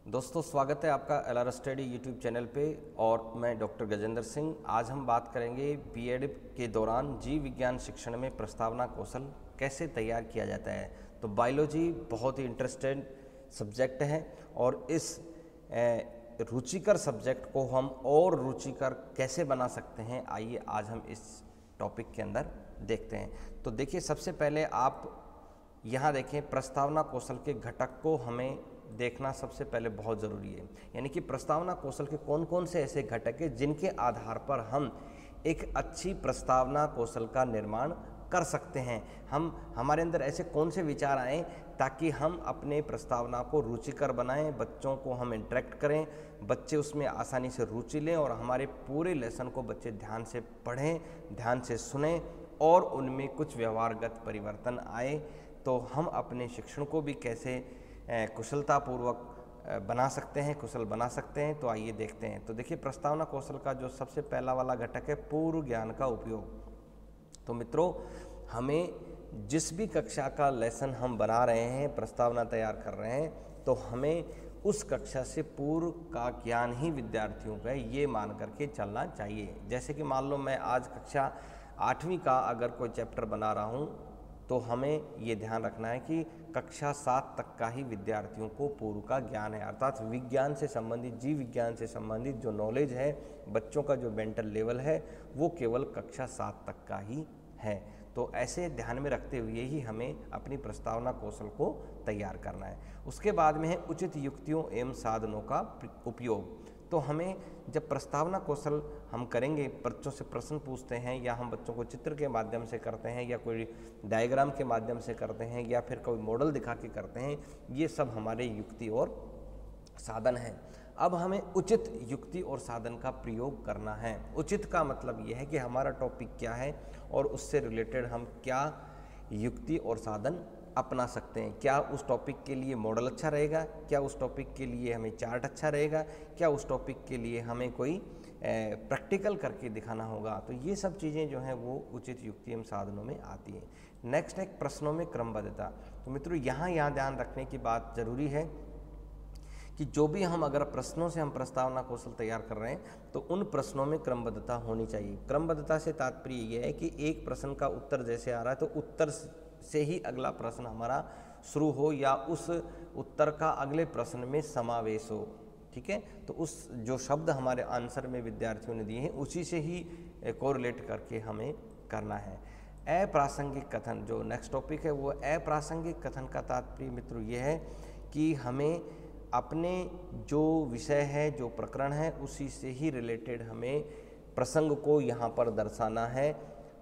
दोस्तों स्वागत है आपका LR स्टडी यूट्यूब चैनल पे और मैं डॉक्टर गजेंद्र सिंह। आज हम बात करेंगे बीएड के दौरान जीव विज्ञान शिक्षण में प्रस्तावना कौशल कैसे तैयार किया जाता है। तो बायोलॉजी बहुत ही इंटरेस्टेड सब्जेक्ट है और इस रुचिकर सब्जेक्ट को हम और रुचिकर कैसे बना सकते हैं, आइए आज हम इस टॉपिक के अंदर देखते हैं। तो देखिए, सबसे पहले आप यहाँ देखें, प्रस्तावना कौशल के घटक को हमें देखना सबसे पहले बहुत ज़रूरी है। यानी कि प्रस्तावना कौशल के कौन कौन से ऐसे घटक हैं जिनके आधार पर हम एक अच्छी प्रस्तावना कौशल का निर्माण कर सकते हैं। हमारे अंदर ऐसे कौन से विचार आएँ ताकि हम अपने प्रस्तावना को रुचिकर बनाएं, बच्चों को हम इंटरेक्ट करें, बच्चे उसमें आसानी से रुचि लें और हमारे पूरे लेसन को बच्चे ध्यान से पढ़ें, ध्यान से सुनें और उनमें कुछ व्यवहारगत परिवर्तन आए। तो हम अपने शिक्षण को भी कैसे कुशलतापूर्वक बना सकते हैं, कुशल बना सकते हैं। तो आइए देखते हैं। तो देखिए, प्रस्तावना कौशल का जो सबसे पहला वाला घटक है पूर्व ज्ञान का उपयोग। तो मित्रों, हमें जिस भी कक्षा का लेसन हम बना रहे हैं, प्रस्तावना तैयार कर रहे हैं, तो हमें उस कक्षा से पूर्व का ज्ञान ही विद्यार्थियों का ये मान करके चलना चाहिए। जैसे कि मान लो मैं आज कक्षा 8वीं का अगर कोई चैप्टर बना रहा हूँ, तो हमें ये ध्यान रखना है कि कक्षा 7 तक का ही विद्यार्थियों को पूर्व का ज्ञान है, अर्थात विज्ञान से संबंधित, जीव विज्ञान से संबंधित जो नॉलेज है, बच्चों का जो मेंटल लेवल है, वो केवल कक्षा 7 तक का ही है। तो ऐसे ध्यान में रखते हुए ही हमें अपनी प्रस्तावना कौशल को तैयार करना है। उसके बाद में है उचित युक्तियों एवं साधनों का उपयोग। तो हमें जब प्रस्तावना कौशल हम करेंगे, बच्चों से प्रश्न पूछते हैं या हम बच्चों को चित्र के माध्यम से करते हैं या कोई डायग्राम के माध्यम से करते हैं या फिर कोई मॉडल दिखा के करते हैं, ये सब हमारे युक्ति और साधन हैं। अब हमें उचित युक्ति और साधन का प्रयोग करना है। उचित का मतलब ये है कि हमारा टॉपिक क्या है और उससे रिलेटेड हम क्या युक्ति और साधन अपना सकते हैं। क्या उस टॉपिक के लिए मॉडल अच्छा रहेगा, क्या उस टॉपिक के लिए हमें चार्ट अच्छा रहेगा, क्या उस टॉपिक के लिए हमें कोई प्रैक्टिकल करके दिखाना होगा। तो ये सब चीज़ें जो हैं वो उचित युक्ति एवं साधनों में आती हैं। नेक्स्ट है प्रश्नों में क्रमबद्धता। तो मित्रों, यहाँ ध्यान रखने की बात ज़रूरी है कि जो भी हम अगर प्रश्नों से हम प्रस्तावना कौशल तैयार कर रहे हैं, तो उन प्रश्नों में क्रमबद्धता होनी चाहिए। क्रमबद्धता से तात्पर्य ये है कि एक प्रश्न का उत्तर जैसे आ रहा है, तो उत्तर से ही अगला प्रश्न हमारा शुरू हो या उस उत्तर का अगले प्रश्न में समावेश हो। ठीक है, तो उस जो शब्द हमारे आंसर में विद्यार्थियों ने दिए हैं, उसी से ही कोरिलेट करके हमें करना है। अप्रासंगिक कथन, जो नेक्स्ट टॉपिक है, वो अप्रासंगिक कथन का तात्पर्य मित्रों ये है कि हमें अपने जो विषय है, जो प्रकरण है, उसी से ही रिलेटेड हमें प्रसंग को यहाँ पर दर्शाना है,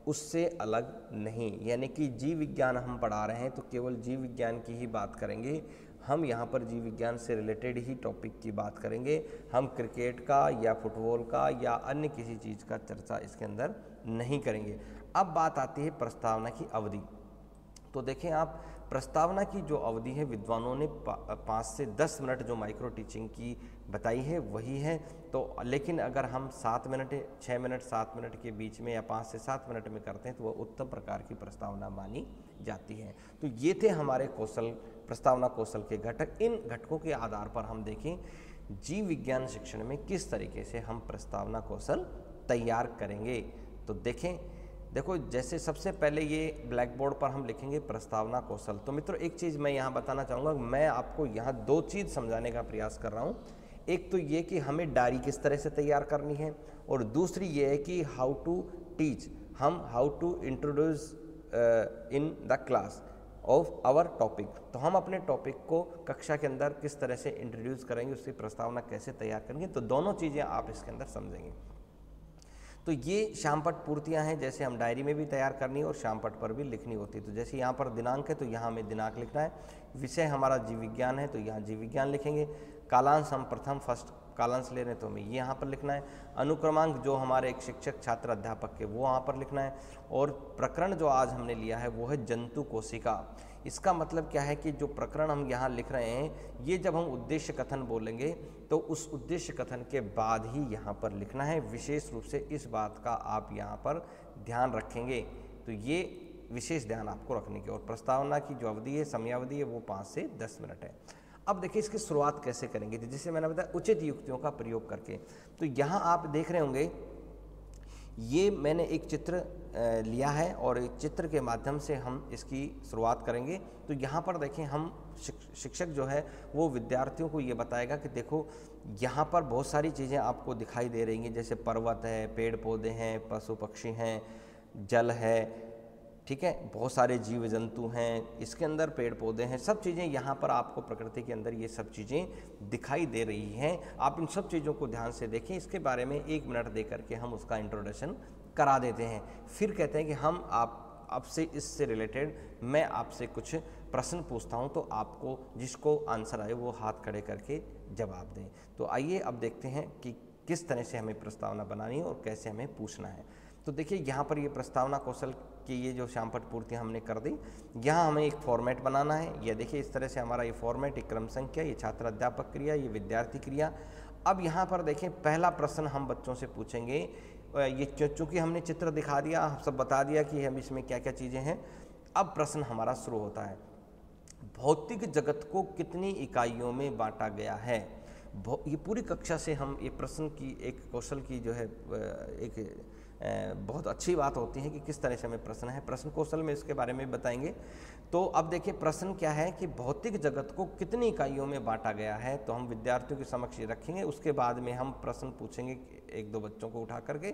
उससे अलग नहीं। यानी कि जीव विज्ञान हम पढ़ा रहे हैं तो केवल जीव विज्ञान की ही बात करेंगे। हम यहाँ पर जीव विज्ञान से रिलेटेड ही टॉपिक की बात करेंगे। हम क्रिकेट का या फुटबॉल का या अन्य किसी चीज़ का चर्चा इसके अंदर नहीं करेंगे। अब बात आती है प्रस्तावना की अवधि। तो देखें आप, प्रस्तावना की जो अवधि है, विद्वानों ने 5 से 10 मिनट जो माइक्रो टीचिंग की बताई है वही है। तो लेकिन अगर हम 7 मिनट, 6 मिनट, 7 मिनट के बीच में या 5 से 7 मिनट में करते हैं तो वह उत्तम प्रकार की प्रस्तावना मानी जाती है। तो ये थे हमारे कौशल, प्रस्तावना कौशल के घटक। इन घटकों के आधार पर हम देखें जीव विज्ञान शिक्षण में किस तरीके से हम प्रस्तावना कौशल तैयार करेंगे। तो देखो, जैसे सबसे पहले ये ब्लैक बोर्ड पर हम लिखेंगे प्रस्तावना कौशल। तो मित्रों, एक चीज़ मैं यहाँ बताना चाहूँगा, मैं आपको यहाँ 2 चीज़ समझाने का प्रयास कर रहा हूँ। एक तो ये कि हमें डायरी किस तरह से तैयार करनी है, और दूसरी ये है कि हाउ टू टीच, हम how to introduce in the class of our topic. तो हम अपने टॉपिक को कक्षा के अंदर किस तरह से इंट्रोड्यूस करेंगे, उसकी प्रस्तावना कैसे तैयार करेंगे। तो दोनों चीज़ें आप इसके अंदर समझेंगे। तो ये शामपट पूर्तियाँ हैं, जैसे हम डायरी में भी तैयार करनी है और शामपट पर भी लिखनी होती है। तो जैसे यहाँ पर दिनांक है तो यहाँ हमें दिनांक लिखना है। विषय हमारा जीव विज्ञान है तो यहाँ जीव विज्ञान लिखेंगे। कालांश हम प्रथम फर्स्ट कालांश ले रहे हैं तो हमें ये यहाँ पर लिखना है। अनुक्रमांक जो हमारे एक शिक्षक, छात्र, अध्यापक के, वो वहाँ पर लिखना है। और प्रकरण जो आज हमने लिया है वो है जंतु कोशिका। इसका मतलब क्या है कि जो प्रकरण हम यहाँ लिख रहे हैं, ये जब हम उद्देश्य कथन बोलेंगे तो उस उद्देश्य कथन के बाद ही यहाँ पर लिखना है। विशेष रूप से इस बात का आप यहाँ पर ध्यान रखेंगे। तो ये विशेष ध्यान आपको रखने की। और प्रस्तावना की जो अवधि है, समयावधि है, वो 5 से 10 मिनट है। अब देखिए इसकी शुरुआत कैसे करेंगे, जिसे मैंने बताया उचित युक्तियों का प्रयोग करके। तो यहाँ आप देख रहे होंगे, ये मैंने एक चित्र लिया है और एक चित्र के माध्यम से हम इसकी शुरुआत करेंगे। तो यहाँ पर देखें, हम शिक्षक जो है वो विद्यार्थियों को ये बताएगा कि देखो यहाँ पर बहुत सारी चीज़ें आपको दिखाई दे रही हैं, जैसे पर्वत है, पेड़ पौधे हैं, पशु पक्षी हैं, जल है, ठीक है, बहुत सारे जीव जंतु हैं, इसके अंदर पेड़ पौधे हैं, सब चीज़ें यहाँ पर आपको प्रकृति के अंदर ये सब चीज़ें दिखाई दे रही हैं। आप इन सब चीज़ों को ध्यान से देखें। इसके बारे में 1 मिनट दे करके हम उसका इंट्रोडक्शन करा देते हैं। फिर कहते हैं कि हम आपसे इससे रिलेटेड मैं आपसे कुछ प्रश्न पूछता हूँ, तो आपको जिसको आंसर आए वो हाथ खड़े करके जवाब दें। तो आइए अब देखते हैं कि किस तरह से हमें प्रस्तावना बनानी है और कैसे हमें पूछना है। तो देखिए यहाँ पर ये प्रस्तावना कौशल की ये जो श्यामपट्ट पूर्ति हमने कर दी। यहाँ हमें एक फॉर्मेट बनाना है। ये देखिए इस तरह से हमारा ये फॉर्मेट, एक क्रम संख्या, ये छात्र अध्यापक क्रिया, ये विद्यार्थी क्रिया। अब यहाँ पर देखें पहला प्रश्न हम बच्चों से पूछेंगे। ये चूँकि हमने चित्र दिखा दिया, सब बता दिया कि हम इसमें क्या क्या चीज़ें हैं। अब प्रश्न हमारा शुरू होता है, भौतिक जगत को कितनी इकाइयों में बांटा गया है। ये पूरी कक्षा से हम ये प्रश्न की एक कौशल की जो है एक बहुत अच्छी बात होती है कि किस तरह से हमें प्रश्न है, प्रश्न कौशल में इसके बारे में बताएंगे। तो अब देखिए प्रश्न क्या है कि भौतिक जगत को कितनी इकाइयों में बांटा गया है। तो हम विद्यार्थियों के समक्ष रखेंगे, उसके बाद में हम प्रश्न पूछेंगे 1-2 बच्चों को उठा करके,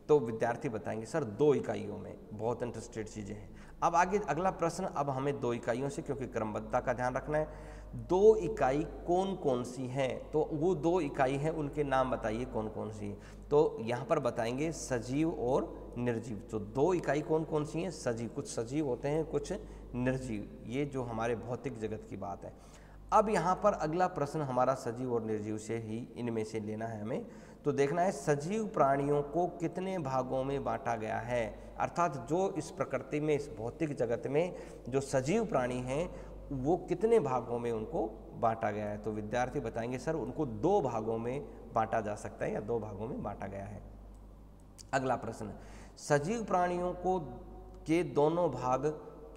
तो विद्यार्थी बताएंगे सर 2 इकाइयों में। बहुत इंटरेस्टेड चीज़ें हैं। अब आगे अगला प्रश्न, अब हमें 2 इकाइयों से, क्योंकि क्रमबद्धता का ध्यान रखना है। 2 इकाई कौन कौन सी हैं, तो वो 2 इकाई हैं, उनके नाम बताइए कौन कौन सी है। तो यहाँ पर बताएंगे सजीव और निर्जीव। तो 2 इकाई कौन कौन सी हैं, सजीव, कुछ सजीव होते हैं, कुछ निर्जीव, ये जो हमारे भौतिक जगत की बात है। अब यहाँ पर अगला प्रश्न हमारा सजीव और निर्जीव से ही इनमें से लेना है हमें। तो देखना है सजीव प्राणियों को कितने भागों में बांटा गया है, अर्थात जो इस प्रकृति में, इस भौतिक जगत में जो सजीव प्राणी हैं वो कितने भागों में उनको बांटा गया है। तो विद्यार्थी बताएंगे सर उनको 2 भागों में बांटा जा सकता है या 2 भागों में बांटा गया है। अगला प्रश्न, सजीव प्राणियों को के दोनों भाग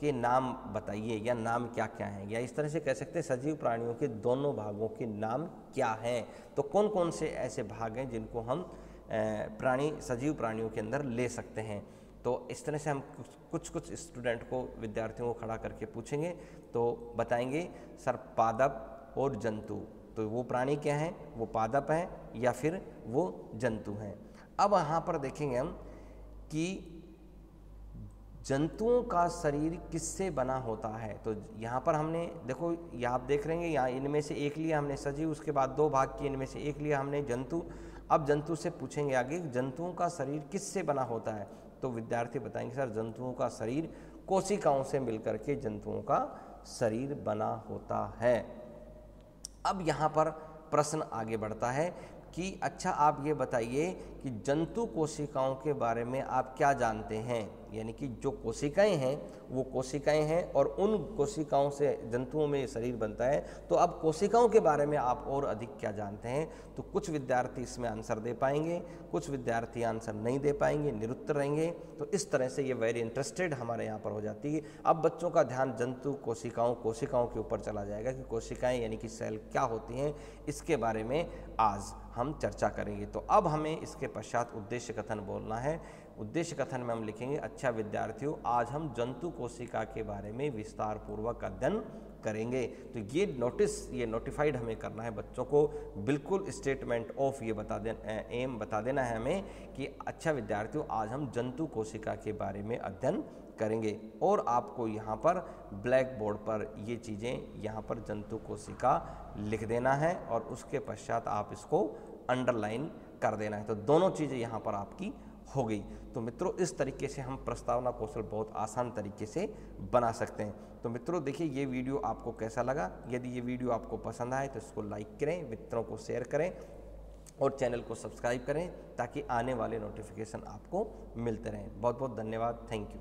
के नाम बताइए, या नाम क्या क्या हैं, या इस तरह से कह सकते हैं सजीव प्राणियों के दोनों भागों के नाम क्या हैं। तो कौन कौन से ऐसे भाग हैं जिनको हम सजीव प्राणियों के अंदर ले सकते हैं। तो इस तरह से हम कुछ स्टूडेंट को, विद्यार्थियों को खड़ा करके पूछेंगे, तो बताएंगे सर पादप और जंतु। तो वो प्राणी क्या हैं, वो पादप हैं या फिर वो जंतु हैं। अब यहाँ पर देखेंगे हम कि जंतुओं का शरीर किससे बना होता है। तो यहाँ पर हमने देखो, यहाँ आप देख रहे हैं, यहाँ इनमें से एक लिया हमने सजीव, उसके बाद 2 भाग किए, इनमें से एक लिया हमने जंतु। अब जंतु से पूछेंगे आगे जंतुओं का शरीर किससे बना होता है। तो विद्यार्थी बताएंगे सर जंतुओं का शरीर कोशिकाओं से मिलकर के जंतुओं का शरीर बना होता है। अब यहाँ पर प्रश्न आगे बढ़ता है कि अच्छा आप ये बताइए कि जंतु कोशिकाओं के बारे में आप क्या जानते हैं, यानी कि जो कोशिकाएं हैं वो कोशिकाएं हैं और उन कोशिकाओं से जंतुओं में शरीर बनता है। तो अब कोशिकाओं के बारे में आप और अधिक क्या जानते हैं। तो कुछ विद्यार्थी इसमें आंसर दे पाएंगे, कुछ विद्यार्थी आंसर नहीं दे पाएंगे, निरुत्तर रहेंगे। तो इस तरह से ये वेरी इंटरेस्टेड हमारे यहाँ पर हो जाती है। अब बच्चों का ध्यान जंतु कोशिकाओं के ऊपर चला जाएगा कि कोशिकाएं यानी कि सेल क्या होती हैं, इसके बारे में आज हम चर्चा करेंगे। तो अब हमें इसके पश्चात उद्देश्य कथन बोलना है। उद्देश्य कथन में हम लिखेंगे, अच्छा विद्यार्थियों आज हम जंतु कोशिका के बारे में विस्तार पूर्वक अध्ययन करेंगे। तो ये नोटिफाइड हमें करना है बच्चों को, बिल्कुल स्टेटमेंट ऑफ ये एम बता देना है हमें कि अच्छा विद्यार्थियों आज हम जंतु कोशिका के बारे में अध्ययन करेंगे। और आपको यहाँ पर ब्लैक बोर्ड पर ये चीज़ें यहाँ पर जंतु कोशिका लिख देना है और उसके पश्चात आप इसको अंडरलाइन कर देना है। तो दोनों चीज़ें यहाँ पर आपकी हो गई। तो मित्रों इस तरीके से हम प्रस्तावना कौशल बहुत आसान तरीके से बना सकते हैं। तो मित्रों देखिए ये वीडियो आपको कैसा लगा। यदि ये वीडियो आपको पसंद आए तो इसको लाइक करें, मित्रों को शेयर करें और चैनल को सब्सक्राइब करें ताकि आने वाले नोटिफिकेशन आपको मिलते रहें। बहुत बहुत धन्यवाद। Thank you.